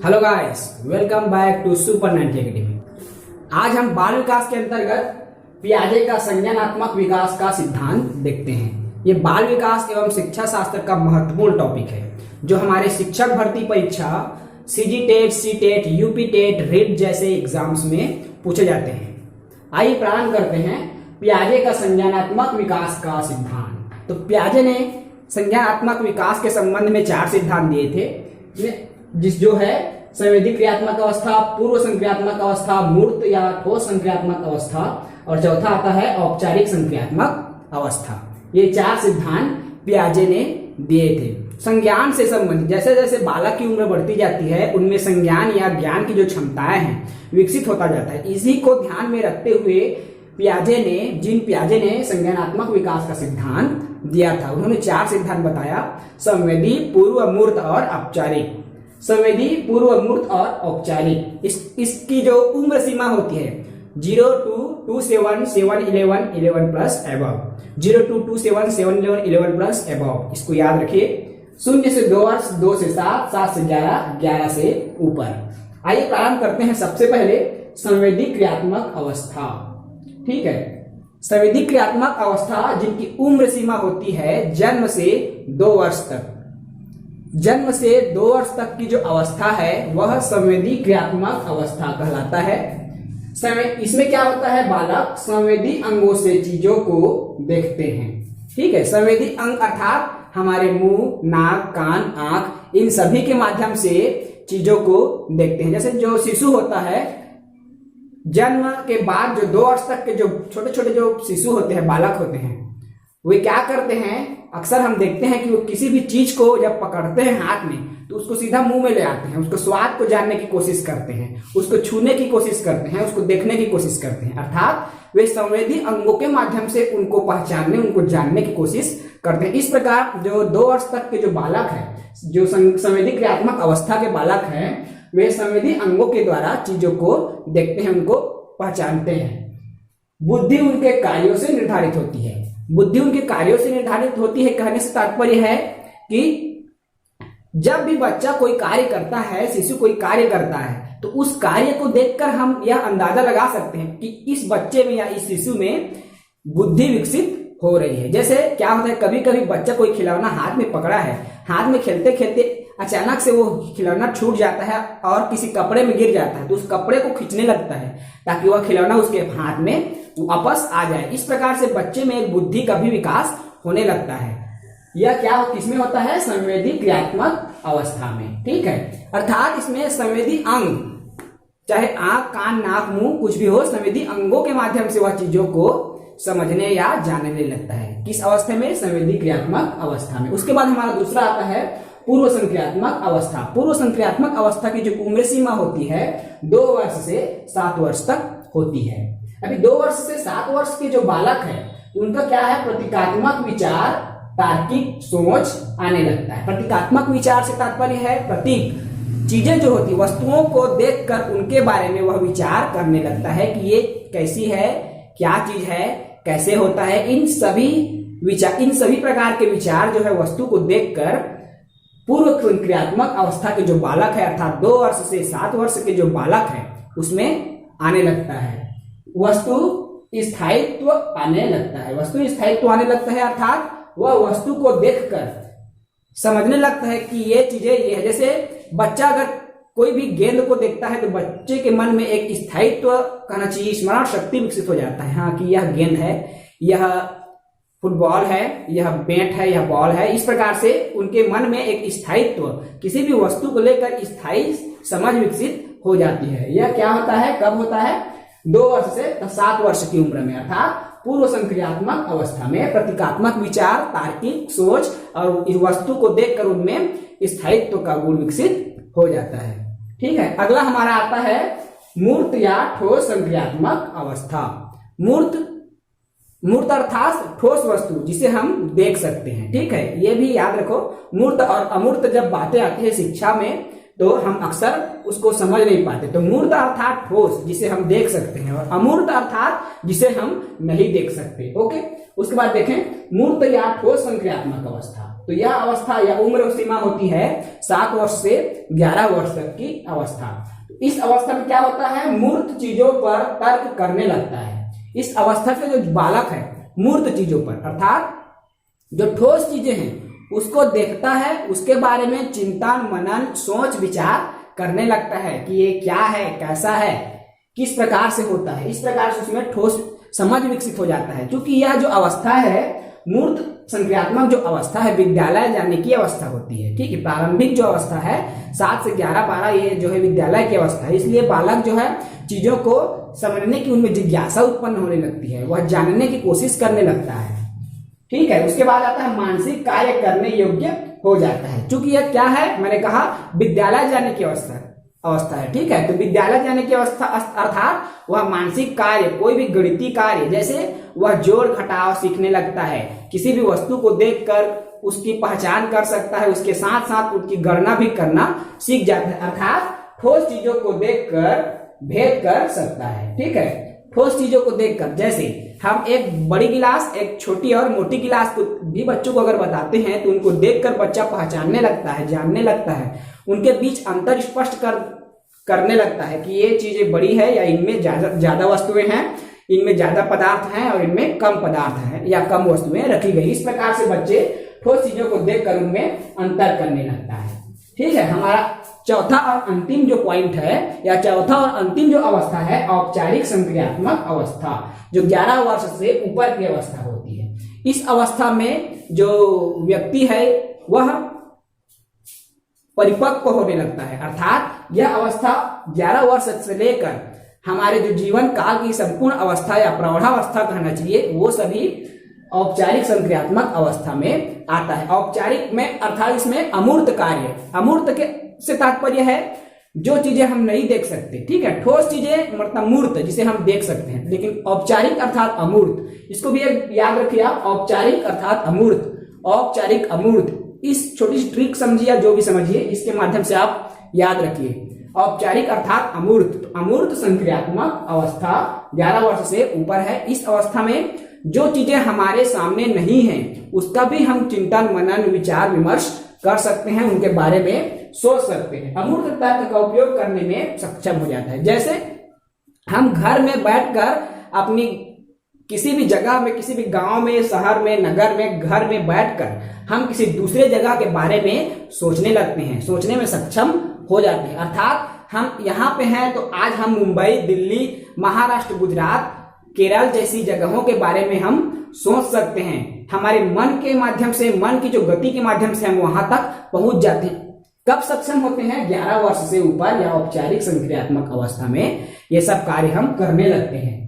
Hello guys, welcome back to super 90 academy. आज हम बाल विकास के अंतर्गत पियाजे का संज्ञानात्मक विकास का सिद्धांत देखते हैं। ये बाल विकास एवं शिक्षा शास्त्र का महत्वपूर्ण टॉपिक है जो हमारे शिक्षक भर्ती परीक्षा CG TET, C TET, UP TET, रेट जैसे एग्जाम्स में पूछे जाते हैं। आइए प्रारंभ करते हैं पियाजे का संज्ञानात्मक विकास का सिद्धांत। तो पियाजे ने संज्ञानात्मक विकास के संबंध में 4 सिद्धांत दिए थे, जो है संवेदी क्रियात्मक अवस्था, पूर्व संक्रियात्मक अवस्था, मूर्त या ठोस संक्रियात्मक अवस्था और चौथा आता है औपचारिक संक्रियात्मक अवस्था। ये 4 सिद्धांत पियाजे ने दिए थे। संज्ञान से संबंधित जैसे जैसे बालक की उम्र बढ़ती जाती है उनमें संज्ञान या ज्ञान की जो क्षमताएं हैं विकसित होता जाता है। इसी को ध्यान में रखते हुए पियाजे ने संज्ञानात्मक विकास का सिद्धांत दिया था। उन्होंने 4 सिद्धांत बताया: संवेदी, पूर्व, अमूर्त और औपचारिक। संवेदी, पूर्व, अमूर्त और औपचारिक। इसकी जो उम्र सीमा होती है 0 to 27, 7, 11, 11 plus above. 0 to 27, 7, 11, 11 plus above. इसको याद रखिए। 0 से 2 वर्ष, 2 से 7, 7 से 11, 11 से ऊपर। आइए प्रारंभ करते हैं सबसे पहले संवेदी क्रियात्मक अवस्था। ठीक है, संवेदी क्रियात्मक अवस्था जिनकी उम्र सीमा होती है जन्म से 2 वर्ष तक। जन्म से 2 वर्ष तक की जो अवस्था है वह संवेदी क्रियात्मक अवस्था कहलाता है। इसमें क्या होता है, बालक संवेदी अंगों से चीजों को देखते हैं। ठीक है, संवेदी अंग अर्थात हमारे मुंह, नाक, कान, आंख, इन सभी के माध्यम से चीजों को देखते हैं। जैसे जो शिशु होता है जन्म के बाद जो 2 वर्ष तक के जो छोटे छोटे जो शिशु होते हैं, बालक होते हैं, वे क्या करते हैं, अक्सर हम देखते हैं कि वो किसी भी चीज को जब पकड़ते हैं हाथ में तो उसको सीधा मुंह में ले आते हैं, उसको स्वाद को जानने की कोशिश करते हैं, उसको छूने की कोशिश करते हैं, उसको देखने की कोशिश करते हैं। अर्थात वे संवेदी अंगों के माध्यम से उनको पहचानने, उनको जानने की कोशिश करते हैं। इस प्रकार जो 2 वर्ष तक के जो बालक है, जो संवेदी क्रियात्मक अवस्था के बालक हैं, वे संवेदी अंगों के द्वारा चीजों को देखते हैं, उनको पहचानते हैं। बुद्धि उनके कार्यों से निर्धारित होती है। बुद्धि उनके कार्यों से निर्धारित होती है कहने से तात्पर्य है कि जब भी बच्चा कोई कार्य करता है, शिशु कोई कार्य करता है, तो उस कार्य को देखकर हम यह अंदाजा लगा सकते हैं कि इस बच्चे में या इस शिशु में बुद्धि विकसित हो रही है। जैसे क्या होता है, कभी कभी बच्चा कोई खिलौना हाथ में पकड़ा है, हाथ में खेलते खेलते अचानक से वो खिलौना छूट जाता है और किसी कपड़े में गिर जाता है, तो उस कपड़े को खींचने लगता है ताकि वह खिलौना उसके हाथ में वापस आ जाए। इस प्रकार से बच्चे में एक बुद्धि का भी विकास होने लगता है। यह क्या किसमें होता है, संवेदी क्रियात्मक अवस्था में। ठीक है, अर्थात इसमें संवेदी अंग, चाहे आंख, कान, नाक, मुंह, कुछ भी हो, संवेदी अंगों के माध्यम से वह चीजों को समझने या जानने लगता है। किस अवस्था में, संवेदी क्रियात्मक अवस्था में। उसके बाद हमारा दूसरा आता है पूर्व संक्रियात्मक अवस्था। पूर्व संक्रियात्मक अवस्था की जो उम्र सीमा होती है 2 वर्ष से 7 वर्ष तक होती है। अभी 2 वर्ष से 7 वर्ष के जो बालक है उनका क्या है, प्रतीकात्मक विचार, तार्किक सोच आने लगता है। प्रतीकात्मक विचार से तात्पर्य है प्रतीक, चीजें जो होती, वस्तुओं को देखकर उनके बारे में वह विचार करने लगता है कि ये कैसी है, क्या चीज है, कैसे होता है। इन सभी प्रकार के विचार जो है वस्तु को देखकर पूर्व क्रियात्मक अवस्था के जो बालक है अर्थात 2 वर्ष से 7 वर्ष के जो बालक है उसमें आने लगता है। वस्तु स्थायित्व आने लगता है। वस्तु स्थायित्व आने लगता है अर्थात वह वस्तु को देखकर समझने लगता है कि ये चीजें ये है। जैसे बच्चा अगर कोई भी गेंद को देखता है तो बच्चे के मन में एक स्थायित्व कहना चाहिए, स्मरण शक्ति विकसित हो जाता है। हाँ, कि यह गेंद है, यह फुटबॉल है, यह बैट है, यह बॉल है। इस प्रकार से उनके मन में एक स्थायित्व, किसी भी वस्तु को लेकर स्थायी समझ विकसित हो जाती है। यह क्या होता है, कब होता है, 2 वर्ष से 7 वर्ष की उम्र में, अर्थात पूर्व संक्रियात्मक अवस्था में। प्रतीकात्मक विचार, तार्किक सोच और इस वस्तु को देखकर उनमें स्थायित्व का गुण विकसित हो जाता है। ठीक है, अगला हमारा आता है मूर्त या ठोस संक्रियात्मक अवस्था। मूर्त अर्थात ठोस वस्तु जिसे हम देख सकते हैं। ठीक है, ये भी याद रखो। मूर्त और अमूर्त जब बातें आती है शिक्षा में तो हम अक्सर उसको समझ नहीं पाते। तो मूर्त अर्थात ठोस जिसे हम देख सकते हैं और अमूर्त अर्थात जिसे हम नहीं देख सकते। ओके, उसके बाद देखें मूर्त या ठोस संक्रियात्मक अवस्था। तो यह अवस्था या उम्र सीमा होती है 7 वर्ष से 11 वर्ष तक की अवस्था। इस अवस्था में क्या होता है, मूर्त चीजों पर तर्क करने लगता है। इस अवस्था से जो बालक है मूर्त चीजों पर अर्थात जो ठोस चीजें हैं उसको देखता है, उसके बारे में चिंतन मनन सोच विचार करने लगता है कि ये क्या है, कैसा है, किस प्रकार से होता है। इस प्रकार से उसमें ठोस समझ विकसित हो जाता है। क्योंकि यह जो अवस्था है मूर्त संक्रियात्मक जो अवस्था है विद्यालय जाने की अवस्था होती है। ठीक है, प्रारंभिक जो अवस्था है 7 से 11-12 ये जो है विद्यालय की अवस्था है। इसलिए बालक जो है चीजों को समझने की उनमें जिज्ञासा उत्पन्न होने लगती है, वह जानने की कोशिश करने लगता है। ठीक है, उसके बाद आता है मानसिक कार्य करने योग्य हो जाता है। क्योंकि यह क्या है, मैंने कहा विद्यालय जाने की अवस्था है। ठीक है, तो विद्यालय जाने की अवस्था अर्थात वह मानसिक कार्य, कोई भी गणितीय कार्य, जैसे वह जोड़ घटाव सीखने लगता है, किसी भी वस्तु को देखकर उसकी पहचान कर सकता है, उसके साथ साथ उसकी गणना भी करना सीख जाता है। अर्थात ठोस चीजों को देखकर भेद कर सकता है। ठीक है, ठोस चीजों को देखकर, जैसे हम एक बड़ी गिलास, एक छोटी और मोटी गिलास को भी बच्चों को अगर बताते हैं तो उनको देखकर बच्चा पहचानने लगता है, जानने लगता है, उनके बीच अंतर स्पष्ट करने लगता है कि ये चीजें बड़ी है या इनमें ज्यादा वस्तुएं हैं, इनमें ज्यादा पदार्थ हैं और इनमें कम पदार्थ हैं या कम वस्तुएं रखी गई। इस प्रकार से बच्चे ठोस चीजों को देखकर उनमें अंतर करने लगता है। ठीक है, हमारा चौथा और अंतिम जो पॉइंट है या चौथा और अंतिम जो अवस्था है औपचारिक संक्रियात्मक अवस्था, जो 11 वर्ष से ऊपर की अवस्था होती है। इस अवस्था में जो व्यक्ति है वह परिपक्व होने लगता है। अर्थात यह अवस्था 11 वर्ष से लेकर हमारे जो जीवन काल की संपूर्ण अवस्था या प्रौढ़ावस्था कहना चाहिए, वो सभी औपचारिक संक्रियात्मक अवस्था में आता है। औपचारिक में अर्थात इसमें अमूर्त कार्य, अमूर्त के से तात्पर्य है जो चीजें हम नहीं देख सकते। ठीक है, ठोस चीजें मतलब मूर्त जिसे हम देख सकते हैं, लेकिन औपचारिक अर्थात अमूर्त, इसको भी याद रखिए आप, औपचारिक अर्थात अमूर्त, औपचारिक अमूर्त। इस छोटी सी ट्रिक समझिए या जो भी समझिए, इसके माध्यम से आप याद रखिए। औपचारिक अर्थात अमूर्त, तो अमूर्त संक्रियात्मक अवस्था 11 वर्ष से ऊपर है। इस अवस्था में जो चीजें हमारे सामने नहीं हैं उसका भी हम चिंतन मनन विचार विमर्श कर सकते हैं, उनके बारे में सोच सकते हैं। अमूर्त तर्क का उपयोग करने में सक्षम हो जाता है। जैसे हम घर में बैठकर अपनी किसी भी जगह में, किसी भी गांव में, शहर में, नगर में, घर में बैठकर हम किसी दूसरे जगह के बारे में सोचने लगते हैं, सोचने में सक्षम हो जाते हैं। अर्थात हम यहाँ पे हैं तो आज हम मुंबई, दिल्ली, महाराष्ट्र, गुजरात, केरल जैसी जगहों के बारे में हम सोच सकते हैं। हमारे मन के माध्यम से, मन की जो गति के माध्यम से हम वहां तक पहुंच जाते हैं। कब सक्षम होते हैं? 11 वर्ष से ऊपर या औपचारिक संक्रियात्मक अवस्था में ये सब कार्य हम करने लगते हैं।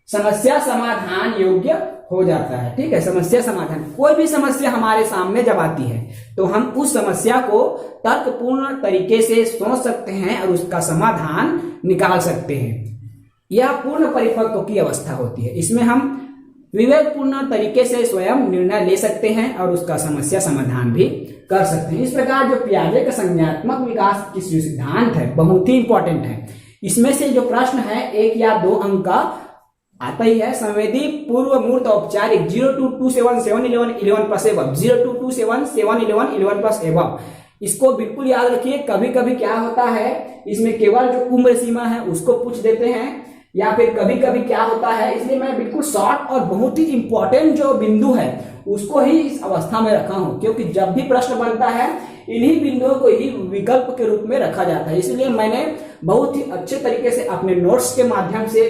समस्या समाधान योग्य हो जाता है। ठीक है, समस्या समाधान, कोई भी समस्या हमारे सामने जब आती है तो हम उस समस्या को तर्कपूर्ण तरीके से सोच सकते हैं और उसका समाधान निकाल सकते हैं। यह पूर्ण परिपक्व की अवस्था होती है। इसमें हम विवेकपूर्ण तरीके से स्वयं निर्णय ले सकते हैं और उसका समस्या समाधान भी कर सकते हैं। इस प्रकार जो पियाजे का संज्ञानात्मक विकास की जो सिद्धांत है बहुत ही इंपॉर्टेंट है। इसमें से जो प्रश्न है 1 या 2 अंक का आता ही है। संवेदी पूर्व मूर्त औपचारिक 0 to 27 7 11 11 plus above, 0 to 27 7 11 11 plus above. इसको बिल्कुल याद रखिए। कभी कभी क्या होता है, इसमें केवल जो उम्र सीमा है उसको पूछ देते हैं, या फिर कभी कभी क्या होता है, इसलिए मैं बिल्कुल शॉर्ट और बहुत ही इंपॉर्टेंट जो बिंदु है उसको ही इस अवस्था में रखा हूं, क्योंकि जब भी प्रश्न बनता है इन्हीं बिंदुओं को ही विकल्प के रूप में रखा जाता है। इसलिए मैंने बहुत ही अच्छे तरीके से अपने नोट्स के माध्यम से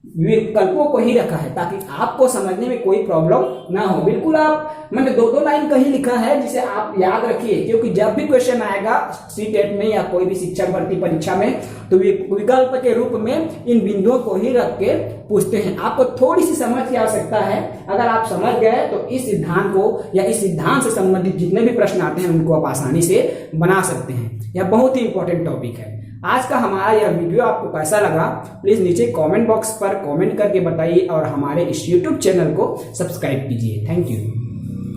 विकल्पों को ही रखा है ताकि आपको समझने में कोई प्रॉब्लम ना हो। बिल्कुल आप, मैंने 2-2 लाइन का ही लिखा है जिसे आप याद रखिए, क्योंकि जब भी क्वेश्चन आएगा सीटेट में या कोई भी शिक्षक भर्ती परीक्षा में तो विकल्प के रूप में इन बिंदुओं को ही रख के पूछते हैं। आपको थोड़ी सी समझ की आवश्यकता है। अगर आप समझ गए तो इस सिद्धांत को या इस सिद्धांत से संबंधित जितने भी प्रश्न आते हैं उनको आप आसानी से बना सकते हैं। यह बहुत ही इंपॉर्टेंट टॉपिक है। आज का हमारा यह वीडियो आपको कैसा लगा प्लीज नीचे कमेंट बॉक्स पर कमेंट करके बताइए और हमारे इस YouTube चैनल को सब्सक्राइब कीजिए। Thank you.